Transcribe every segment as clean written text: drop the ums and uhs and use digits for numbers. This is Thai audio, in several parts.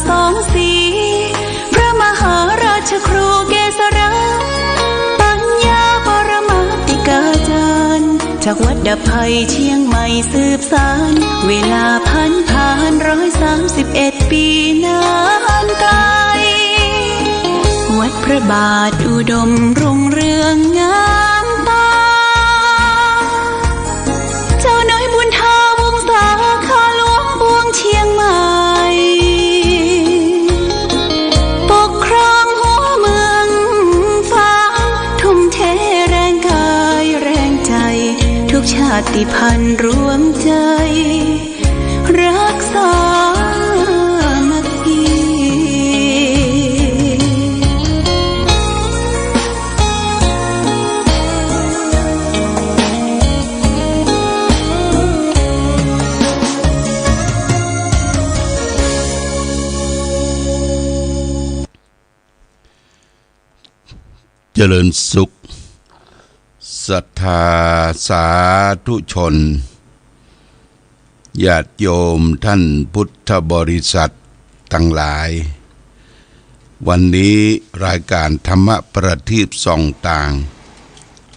สองสีพระมหาราชครูเกษราปัญญาปรมาติกาจารย์จากวัดดาภัยเชียงใหม่สืบสานเวลาผ่าน131 ปีนานไกลวัดพระบาทอุดมรุ่งเรืองงามตาเจ้าน้อยบุญทาวงศาข้าหลวงปวงเชียงใหม่ปกครองหัวเมืองฟ้าทุ่มเทแรงกายแรงใจทุกชาติพันธุ์รวมใจรักษามัคคีเจริญสุขศรัทธาสาธุชนญาติโยมท่านพุทธบริษัททั้งหลายวันนี้รายการธรรมประทีปส่องต่าง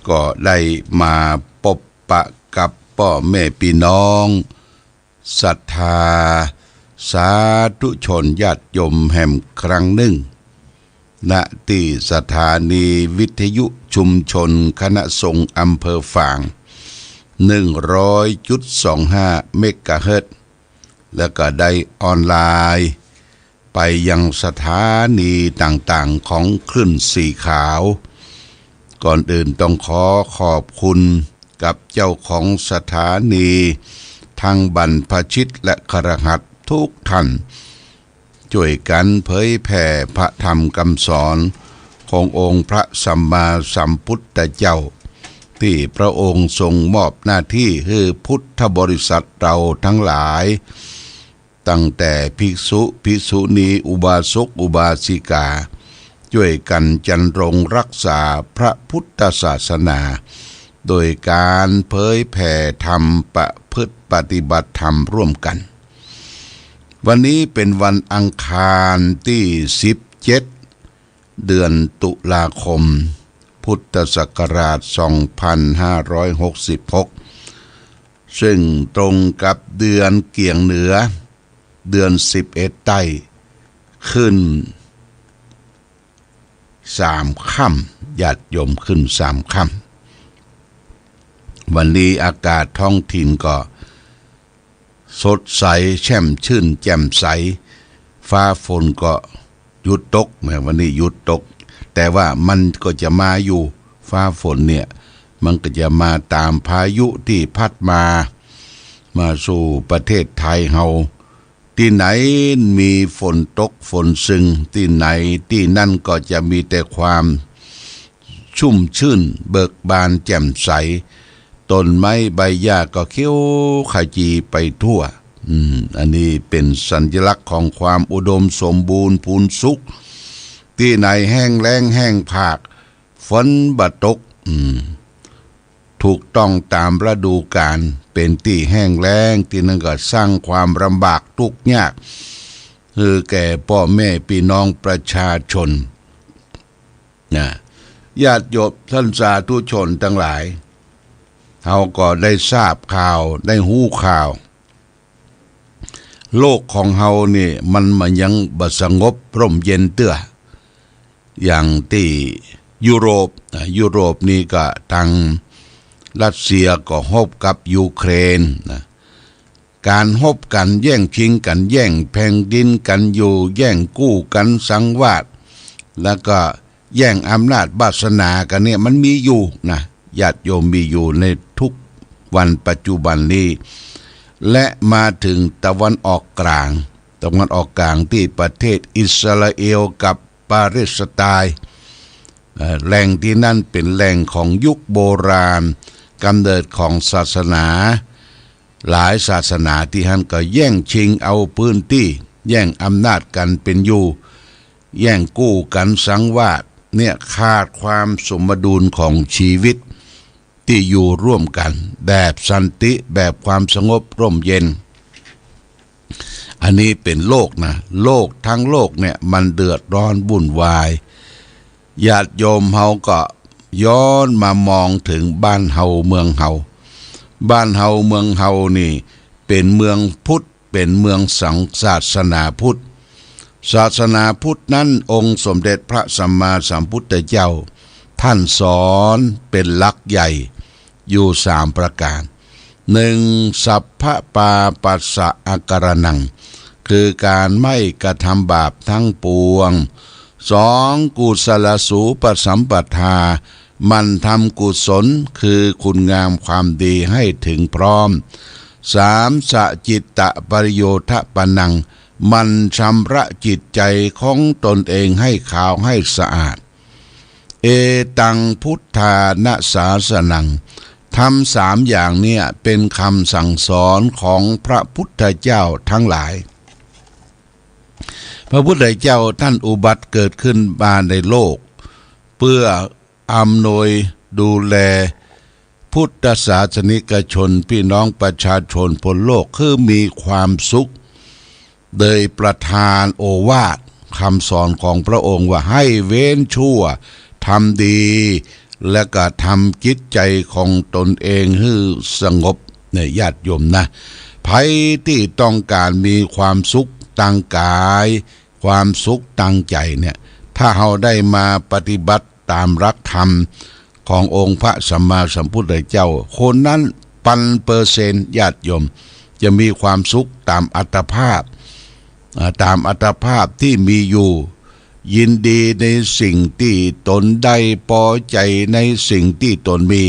ก็ได้มาพบปะกับพ่อแม่พี่น้องศรัทธาสาธุชนญาติโยมแห่งครั้งหนึ่งณที่สถานีวิทยุชุมชนคณะสงฆ์อำเภอฝาง 100.25 เมกะเฮิรตซ์แล้วก็ได้ออนไลน์ไปยังสถานีต่างๆของคลื่นสีขาวก่อนอื่นต้องขอบคุณกับเจ้าของสถานีทางบรรพชิตและคฤหัสถ์ทุกท่านช่วยกันเผยแผ่พระธรรมคำสอนขององค์พระสัมมาสัมพุทธเจ้าที่พระองค์ทรงมอบหน้าที่ให้พุทธบริษัทเราทั้งหลายตั้งแต่ภิกษุภิกษุณีอุบาสกอุบาสิกาช่วยกันจันรงรักษาพระพุทธศาสนาโดยการเผยแผ่ธรรมประพฤติปฏิบัติธรรมร่วมกันวันนี้เป็นวันอังคารที่17เดือนตุลาคมพุทธศักราช2566ซึ่งตรงกับเดือนเกี่ยงเหนือเดือน11ใต้ขึ้น3 ค่ำญาติโยมขึ้น3 ค่ำวันนี้อากาศท้องถิ่นก็สดใสแช่มชื่นแจ่มใสฟ้าฝนก็หยุดตกวันนี้หยุดตกแต่ว่ามันก็จะมาอยู่ฟ้าฝนเนี่ยมันก็จะมาตามพายุที่พัดมาสู่ประเทศไทยเฮาที่ไหนมีฝนตกฝนซึงที่ไหนที่นั่นก็จะมีแต่ความชุ่มชื่นเบิกบานแจ่มใสต้นไม้ใบหญ้าก็เขียวขจีไปทั่วอันนี้เป็นสัญลักษณ์ของความอุดมสมบูรณ์พูนสุขที่ไหนแห้งแล้งแห้งผากฝนบ่ตกถูกต้องตามฤดูกาลเป็นที่แห้งแล้งที่นั่นก็สร้างความลำบากทุกข์ยากคือแก่พ่อแม่พี่น้องประชาชนญาติโยมท่านสาธุชนทั้งหลายเราก็ได้ทราบข่าวได้หู้ข่าวโลกของเฮานี่มันยังบ่สงบร่มเย็นเตื้ออย่างที่ยุโรปนี่ก็ทางรัสเซียก็รบกับยูเครนการรบกันแย่งชิงกันแย่งแผ่นดินกันอยู่แย่งกู้กันสังวาสแล้วก็แย่งอำนาจวาสนากันเนี่ยมันมีอยู่นะญาติโยมมีอยู่ในทุกวันปัจจุบันนี้และมาถึงตะวันออกกลางที่ประเทศอิสราเอลกับปาเลสไตน์แหล่งที่นั่นเป็นแหล่งของยุคโบราณกำเนิดของศาสนาหลายศาสนาที่ท่านก็แย่งชิงเอาพื้นที่แย่งอำนาจกันเป็นอยู่แย่งกู้กันสังวาสเนี่ยขาดความสมดุลของชีวิตที่อยู่ร่วมกันแบบสันติแบบความสงบร่มเย็น อัน นนี้เป็นโลกนะโลกทั้งโลกเนี่ยมันเดือดร้อนวุ่นวายญาติโยมเฮาก็ย้อนมามองถึงบ้านเฮาเมืองเฮาบ้านเฮาเมืองเฮานี่เป็นเมืองพุทธเป็นเมืองศาสนาพุทธศาสนาพุทธนั้นองค์สมเด็จพระสัมมาสัมพุทธเจ้าท่านสอนเป็นหลักใหญ่อยู่3ประการ1สัพพะปาปัสสะอาการนังคือการไม่กระทำบาปทั้งปวง2กุศลสูปสัมปทามันทำกุศลคือคุณงามความดีให้ถึงพร้อม3สจิตตปริโยทปนังมันชำระจิตใจของตนเองให้ขาวให้สะอาดเอตังพุทธานะศาสนังทำ3อย่างเนี่ยเป็นคำสั่งสอนของพระพุทธเจ้าทั้งหลายพระพุทธเจ้าท่านอุบัติเกิดขึ้นมาในโลกเพื่ออำนวยดูแลพุทธศาสนิกชนพี่น้องประชาชนบนโลกคือมีความสุขโดยประทานโอวาทคำสอนของพระองค์ว่าให้เว้นชั่วทำดีและก็ทำจิตใจของตนเองให้สงบในญาติโยมนะใครที่ต้องการมีความสุขทางกายความสุขทางใจเนี่ยถ้าเราได้มาปฏิบัติตามหลักธรรมขององค์พระสัมมาสัมพุทธเจ้าคนนั้น1,000%ญาติโยมจะมีความสุขตามอัตภาพที่มีอยู่ยินดีในสิ่งที่ตนได้พอใจในสิ่งที่ตนมี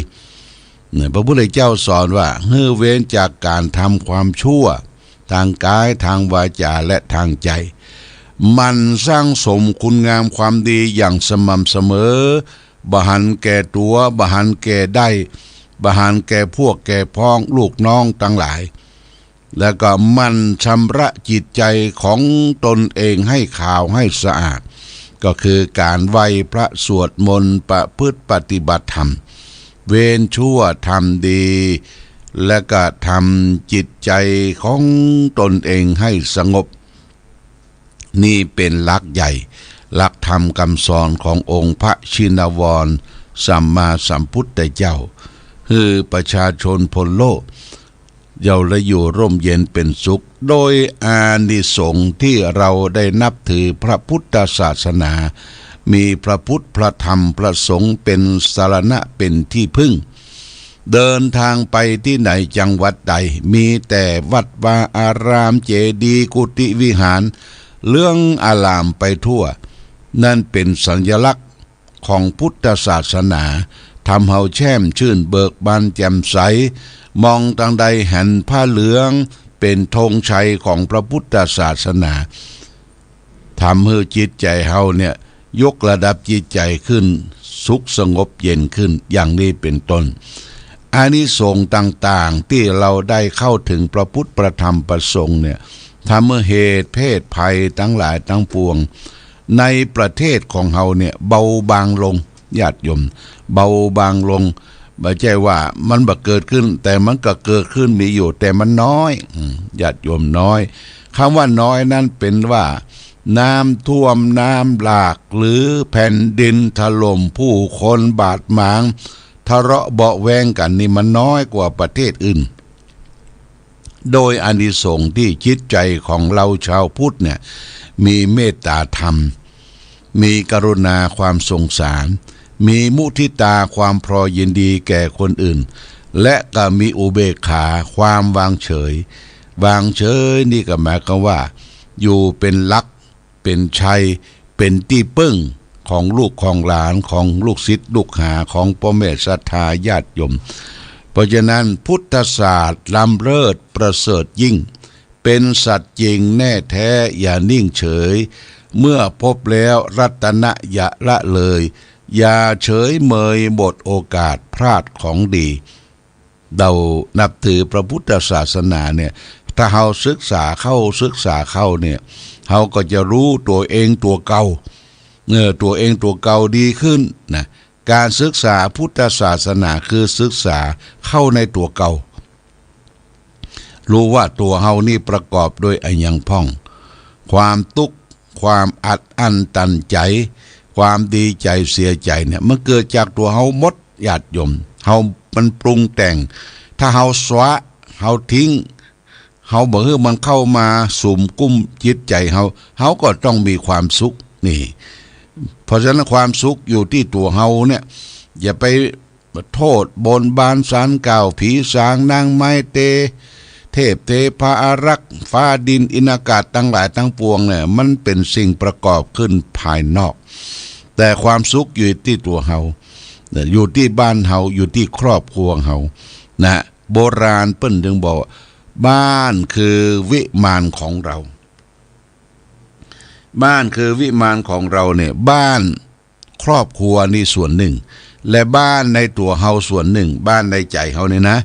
พระพุทธเจ้าสอนว่าให้เว้นจากการทำความชั่วทางกายทางวาจาและทางใจมันสร้างสมคุณงามความดีอย่างสม่ำเสมอบหันแก่ตัวบหันแก่ได้บหันแก่พวกแก่พ้องลูกน้องทั้งหลายแล้วก็มันชำระจิตใจของตนเองให้ขาวให้สะอาดก็คือการไหว้พระสวดมนต์ประพฤติปฏิบัติธรรมเว้นชั่วทำดีและก็ทำจิตใจของตนเองให้สงบนี่เป็นหลักใหญ่หลักธรรมคำสอนขององค์พระชินวรสัมมาสัมพุทธเจ้าคือประชาชนพลโลกเราและอยู่ร่มเย็นเป็นสุขโดยอานิสงส์ที่เราได้นับถือพระพุทธศาสนามีพระพุทธพระธรรมพระสงฆ์เป็นสรณะเป็นที่พึ่งเดินทางไปที่ไหนจังหวัดใดมีแต่วัดวาอารามเจดีย์กุฏิวิหารเรื่องอารามไปทั่วนั่นเป็นสัญลักษณ์ของพุทธศาสนาทำเฮาแช่มชื่นเบิกบานแจ่มใสมองทางใดเห็นผ้าเหลืองเป็นธงชัยของพระพุทธศาสนาทำให้จิตใจเฮาเนี่ยยกระดับจิตใจขึ้นสุขสงบเย็นขึ้นอย่างนี้เป็นต้นอานิสงส์ต่างๆที่เราได้เข้าถึงพระพุทธประธรรมประสงค์เนี่ยทำให้เหตุเพศภัยทั้งหลายทั้งปวงในประเทศของเฮาเนี่ยเบาบางลงญาติโยมเบาบางลงไม่ใช่ว่ามันบ่เกิดขึ้นแต่มันก็เกิดขึ้นมีอยู่แต่มันน้อยญาติโยมน้อยคำว่าน้อยนั้นเป็นว่าน้ำท่วมน้ำหลากหรือแผ่นดินถล่มผู้คนบาดหมางทะเลาะเบาะแวงกันนี่มันน้อยกว่าประเทศอื่นโดยอานิสงส์ที่จิตใจของเราชาวพุทธเนี่ยมีเมตตาธรรมมีกรุณาความสงสารมีมุทิตาความพอยินดีแก่คนอื่นและก็มีอุเบกขาความวางเฉยวางเฉยนี่ก็หมายความว่าอยู่เป็นหลักเป็นชัยเป็นที่ปึ้งของลูกของหลานของลูกศิษย์ลูกหาของพ่อแม่ศรัทธาญาติโยมเพราะฉะนั้นพุทธศาสตร์ล้ำเลิศประเสริฐยิ่งเป็นสัตว์จริงแน่แท้อย่านิ่งเฉยเมื่อพบแล้วรัตนะอย่าละเลยอย่าเฉยเมยหมดโอกาสพลาดของดีเรานับถือพระพุทธศาสนาเนี่ยถ้าเราศึกษาเข้าเนี่ยเราก็จะรู้ตัวเองตัวเก่าตัวเองตัวเก่าดีขึ้นนะการศึกษาพุทธศาสนาคือศึกษาเข้าในตัวเก่ารู้ว่าตัวเฮานี่ประกอบด้วยอะไรยังพ่อง ความทุกข์ความอัดอั้นตันใจความดีใจเสียใจเนี่ยมันเกิดจากตัวเฮาหมดญาติโยมเฮามันปรุงแต่งถ้าเฮาสวะเฮาทิ้งเฮาบ่ให้มันเข้ามาสุมกุ้มจิตใจเฮาก็ต้องมีความสุขนี่เพราะฉะนั้นความสุขอยู่ที่ตัวเฮาเนี่ยอย่าไปโทษบนบานศาลกล่าวผีสางนางไม้เตเทพเทพาอารักษ์ฟ้าดินอินอากาศทั้งหลายทั้งปวงเนี่ยมันเป็นสิ่งประกอบขึ้นภายนอกแต่ความสุขอยู่ที่ตัวเฮาอยู่ที่บ้านเฮาอยู่ที่ครอบครัวเฮานะโบราณเปิ้นถึงบอกบ้านคือวิมานของเราบ้านคือวิมานของเราเนี่ยบ้านครอบครัวนี่ส่วนหนึ่งและบ้านในตัวเฮาส่วนหนึ่งบ้านในใจเฮาเนี่ยนะ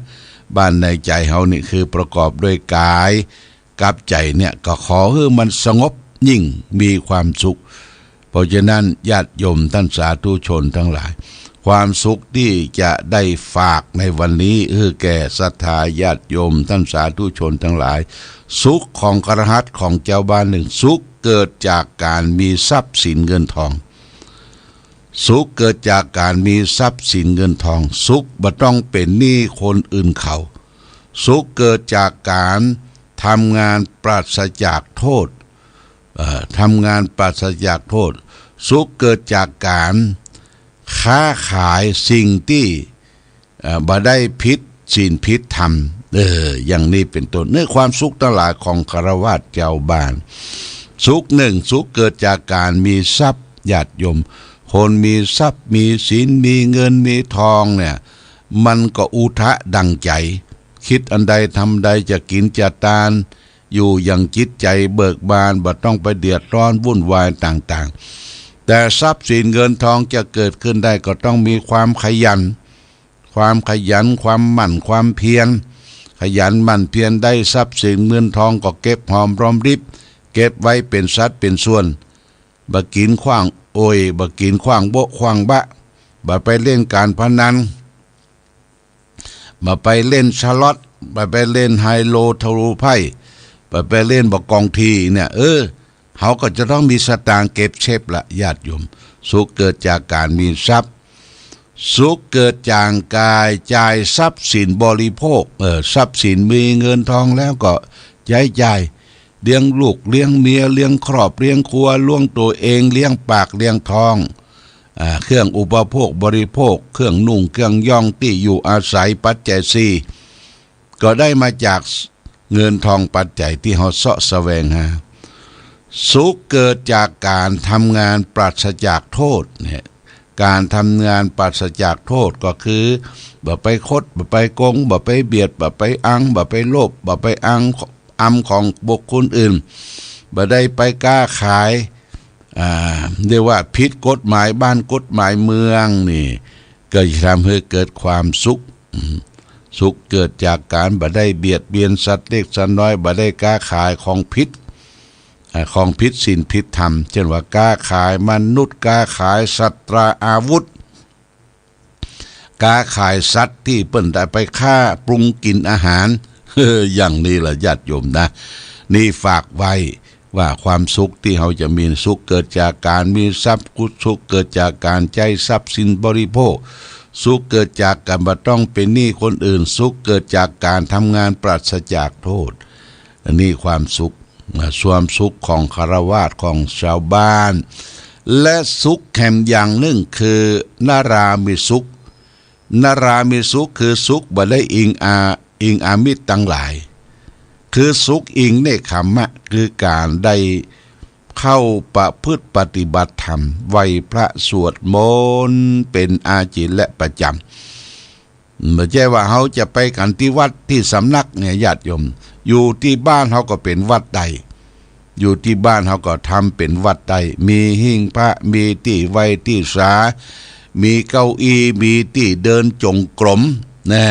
บ้านในใจเฮานี่คือประกอบด้วยกายกับใจเนี่ยก็ขอให้มันสงบยิ่งมีความสุขเพราะฉะนั้นญาติโยมท่านสาธุชนทั้งหลายความสุขที่จะได้ฝากในวันนี้แก่ศรัทธาญาติโยมท่านสาธุชนทั้งหลายสุขของคฤหัสถ์ของเจ้าบ้านหนึ่งสุขเกิดจากการมีทรัพย์สินเงินทองสุขเกิดจากการมีทรัพย์สินเงินทองสุขบ่ต้องเป็นหนี้คนอื่นเขาสุขเกิดจากการทำงานปราศจากโทษทำงานปราศจากโทษสุขเกิดจากการค้าขายสิ่งที่บ่ได้ผิดศีลผิดธรรมอย่างนี้เป็นต้นเนื้อความสุขทั้งหลายของฆราวาสเจ้าบ้านสุขหนึ่งสุขเกิดจากการมีทรัพย์ญาติโยมคนมีทรัพย์มีศีลมีเงินมีทองเนี่ยมันก็อุทะดังใจคิดอันใดทำใดจะกินจะทานอยู่อย่างจิตใจเบิกบานบ่ต้องไปเดือดร้อนวุ่นวายต่างๆแต่ทรัพย์สินเงินทองจะเกิดขึ้นได้ก็ต้องมีความขยันความหมั่นความเพียรขยันหมั่นเพียรได้ทรัพย์สินเงินทองก็เก็บหอมรอมริบเก็บไว้เป็นสัดเป็นส่วนบ่กินขว้างโอยบ่กินขว้างโบะขว้างบะบ่ไปเล่นการพนันบ่ไปเล่นชล็อตบ่ไปเล่นไฮโลทะลุไพ่บ่ไปเล่นบ่กองทีเนี่ยเขาก็จะต้องมีสตางค์เก็บเชฟละญาติโยมสุขเกิดจากการมีทรัพย์สุขเกิดจากการจ่ายทรัพย์สินบริโภคทรัพย์สินมีเงินทองแล้วก็จ่ายเลี้ยงลูกเลี้ยงเมียเลี้ยงครอบเลี้ยงครัวล่วงตัวเองเลี้ยงปากเลี้ยงท้องเครื่องอุปโภคบริโภคเครื่องนุ่งเครื่องย่องที่อยู่อาศัยปัจจัยสี่ก็ได้มาจากเงินทองปัจจัยที่เขาเสาะแสวงหาสุขเกิดจากการทำงานปราศจากโทษเนี่ยการทำงานปราศจากโทษก็คือบ่ไปคดบ่ไปโกงบ่ไปเบียดบ่ไปอังบ่ไปโลภบ่ไปอังของบุคคลอื่นบ่ได้ไปกล้าขายเรียกว่าผิดกฎหมายบ้านกฎหมายเมืองนี่ก็จะทำให้เกิดความสุขสุขเกิดจากการบ่ได้เบียดเบียนสัตว์เล็กสัตว์น้อยบ่ได้กล้าขายของผิดศีลผิดธรรมเช่นว่ากล้าขายมนุษย์กล้าขายสัตราอาวุธกล้าขายสัตว์ที่เปิ้นได้ไปฆ่าปรุงกินอาหารอย่างนี้ล่ะญาติโยมนะนี่ฝากไว้ว่าความสุขที่เราจะมีสุขเกิดจากการมีทรัพย์สุขเกิดจากการใช้ทรัพย์สินบริโภคสุขเกิดจากการบ่ต้องเป็นหนี้คนอื่นสุขเกิดจากการทำงานปราศจากโทษอันนี้ความสุขของฆราวาสของชาวบ้านและสุขแถมอย่างหนึ่งคือนารามิสุขคือสุขบ่ได้อิงอามิตรทั้งหลายคือสุขอิงในขมะคือการได้เข้าประพฤติปฏิบัติธรรมไหว้พระสวดมนต์เป็นอาจินและประจำไม่ใช่ว่าเขาจะไปกันที่วัดที่สำนักเนี่ยญาติโยมอยู่ที่บ้านเขาก็เป็นวัดใดอยู่ที่บ้านเขาก็ทำเป็นวัดใดมีหิ้งพระมีที่ไหว้ที่สามีเก้าอี้มีที่เดินจงกรมนะ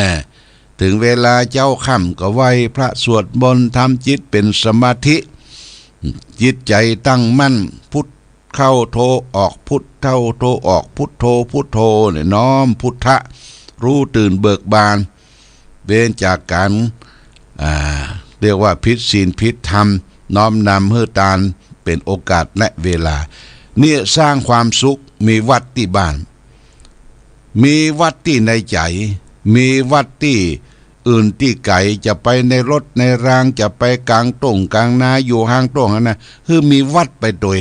ถึงเวลาเจ้าค่ำก็ไหว้พระสวดมนต์ทำจิตเป็นสมาธิจิตใจตั้งมั่นพุทเข้าโทออกพุทเข้าโทออกพุทโธเนี่ยน้อมพุทธะรู้ตื่นเบิกบานเว้นจากการเรียกว่าผิดศีลผิดธรรม น้อมนำเฮือตานเป็นโอกาสและเวลาเนี่ยสร้างความสุขมีวัดที่บ้านมีวัดที่ในใจมีวัดที่อื่นที่ไกลจะไปในรถในรางจะไปกลางตรงกลางนาอยู่ห้างตรงนะคือมีวัดไปโดย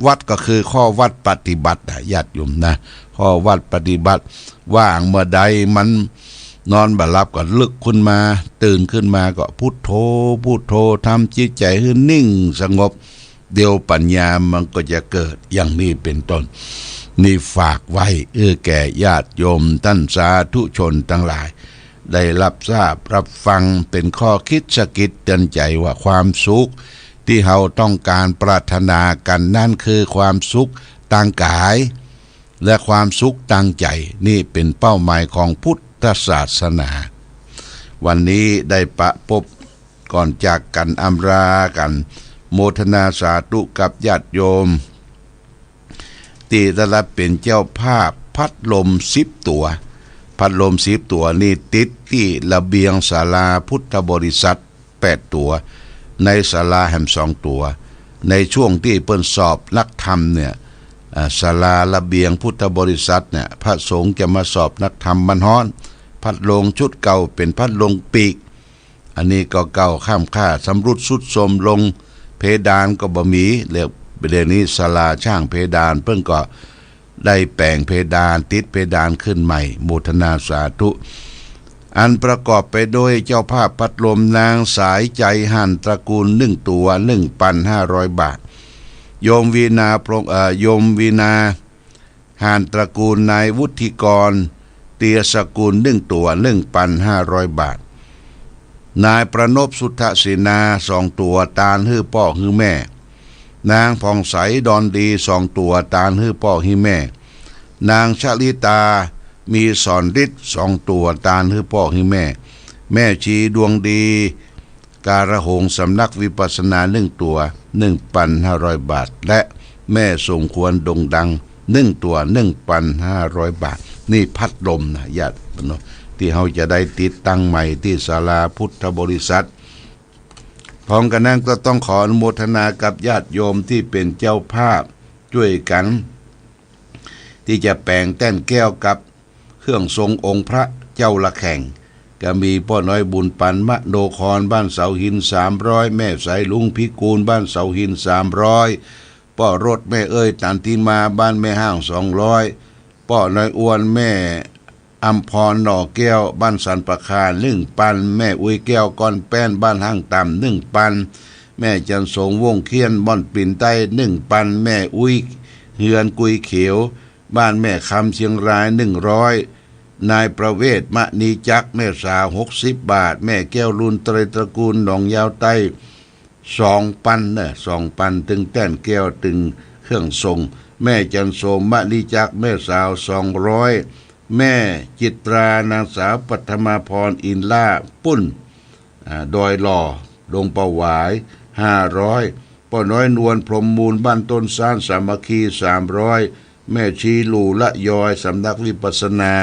วัดก็คือข้อวัดปฏิบัติญาติโยมนะข้อวัดปฏิบัติว่างเมื่อใดมันนอนบ่หลับก็ลึกขึ้นมาตื่นขึ้นมาก็พุทโธพุทโธทำจิตใจให้นิ่งสงบเดี๋ยวปัญญามันก็จะเกิดอย่างนี้เป็นต้นนี่ฝากไว้แก่ญาติโยมท่านสาธุชนทั้งหลายได้รับทราบรับฟังเป็นข้อคิดสะกิดเตือนใจว่าความสุขที่เราต้องการปรารถนากันนั่นคือความสุขทางกายและความสุขทางใจนี่เป็นเป้าหมายของพุทธศาสนาวันนี้ได้ประพบก่อนจากกันอำลากันโมทนาสาธุกับญาติโยมที่ได้รับเป็นเจ้าภาพพัดลม10 ตัวพัดลม10 ตัวนี่ติดที่ระเบียงศาลาพุทธบริษัท8 ตัวในศาลาแห่ง2 ตัวในช่วงที่เปิ้นสอบนักธรรมเนี่ยศาลาระเบียงพุทธบริษัทเนี่ยพระสงฆ์จะมาสอบนักธรรมมันฮ้อนพัดลมชุดเก่าเป็นพัดลมปีกอันนี้ก็เก่าข้ามค่าสำรุดสุดโทรมลงเพดานก็บ่มีเรียกประเดี๋ยวนี้ศาลาช่างเพดานเพิ่นก็ได้แปลงเพดานติดเพดานขึ้นใหม่โมทนาสาธุอันประกอบไปด้วยเจ้าภาพพัดลมนางสายใจหันตระกูล1 ตัว 1,500 บาทโยมวีนาโยมวีนาหานตระกูลนายวุฒิกรเตียสกุล1 ตัว 1,500 บาทนายประนพสุทธศินา2 ตัวตาลฮื้อพ่อฮื้อแม่นางผ่องใสดอนดี2 ตัวตาลฮื้อพ่อฮื้อแม่นางชลิตามีสอนฤทธิ์2 ตัวตาลฮื้อพ่อฮื้อแม่แม่ชีดวงดีการะหงสำนักวิปัสสนา1 ตัว 1,500 บาทและแม่สมควรดงดัง1 ตัว 1,500 บาทนี่พัดลมนะญาติโยมที่เราจะได้ติดตั้งใหม่ที่ศาลาพุทธบริษัทพร้อมกันนั้นก็ต้องขออนุโมทนากับญาติโยมที่เป็นเจ้าภาพช่วยกันที่จะแปลงแต้นแก้วกับเครื่องทรงองค์พระเจ้าละแข่งก็มีพ่อน้อยบุญปันมะโนครบ้านเสาหิน300แม่สายลุงพิกูลบ้านเสาหิน300พ่อรถแม่เอ้ยตันติมาบ้านแม่ห้าง200พ่อน้อยอ้วนแม่อัมพรหน่อแก้วบ้านสันประคา1,000แม่อุ้ยแก้วก้อนแป้นบ้านห้างต่ำ1,000แม่จันสงวงเคียนบ่อนปิ่นใต้1,000แม่อุ้ยเฮือนกุยเขียวบ้านแม่คำเชียงราย100นายประเวศมะนีจักแม่สาว60 บาทแม่แก้วรุนตรีตระกูลหนองยาวใต้2,000นะ2,000ตึงแต้นแก้วตึงเครื่องทรงแม่จันโสมมะนีจักแม่สาว200แม่จิตรานางสาวปัทมาพรอินล่าปุ้นดอยหล่อดงประหวาย500ป้อน้อยนวลพรหมมูลบ้านต้นซ่านสามัคคี300แม่ชีหลู่ละยอยสำนักวิปัสสนา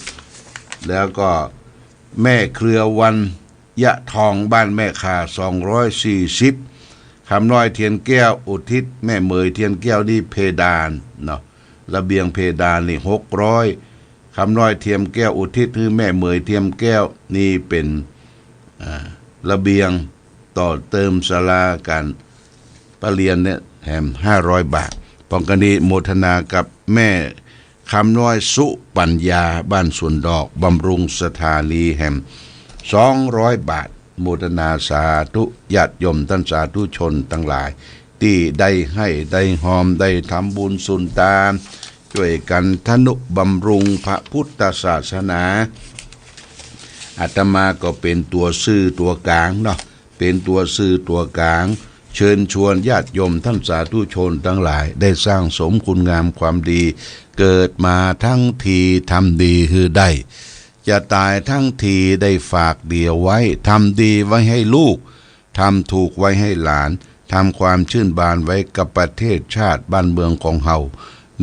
500แล้วก็แม่เครือวันยะทองบ้านแม่ขา240คำน้อยเทียนแก้วอุทิศแม่เหมยเทียนแก้วนี่เพดานเนาะระเบียงเพดานนี่600คำน้อยเทียมแก้วอุทิศคือแม่เหมยเทียมแก้วนี่เป็นระเบียงต่อเติมศาลาการประเรียนเนี่ยแถม500 บาทปองกันนี้โมทนากับแม่คำน้อยสุปัญญาบ้านสวนดอกบำรุงสถานีแห่ม200 บาทโมทนาสาธุญาติโยมท่านสาธุชนทั้งหลายที่ได้ให้ได้หอมได้ทำบุญสุนทานช่วยกันทนุบำรุงพระพุทธศาสนาอาตมาก็เป็นตัวซื่อตัวกลางเนาะเป็นตัวซื่อตัวกลางเชิญชวนญาติโยมท่านสาธุชนทั้งหลายได้สร้างสมคุณงามความดีเกิดมาทั้งทีทำดีคือได้จะตายทั้งทีได้ฝากเดียวไว้ทำดีไว้ให้ลูกทำถูกไว้ให้หลานทำความชื่นบานไว้กับประเทศชาติบ้านเมืองของเฮา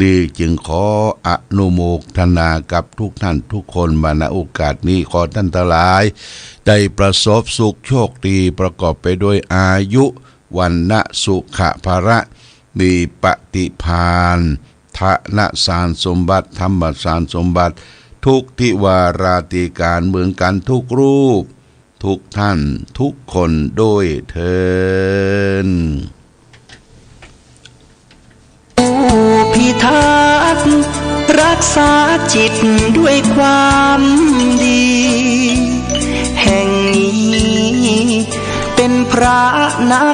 นี่จึงขออนุโมทนากับทุกท่านทุกคนมาณโอกาสนี้ขอท่านทั้งหลายได้ประสบสุขโชคดีประกอบไปด้วยอายุวันนะสุขะภระมีปฏิภาณทนสารสมบัติธรรมสารสมบัติทุกทิวาราติการเหมือนกันทุกรูปทุกท่านทุกคนโดยเทินพิทักษ์รักษาจิตด้วยความดี แห่งนี้เป็นพระนัก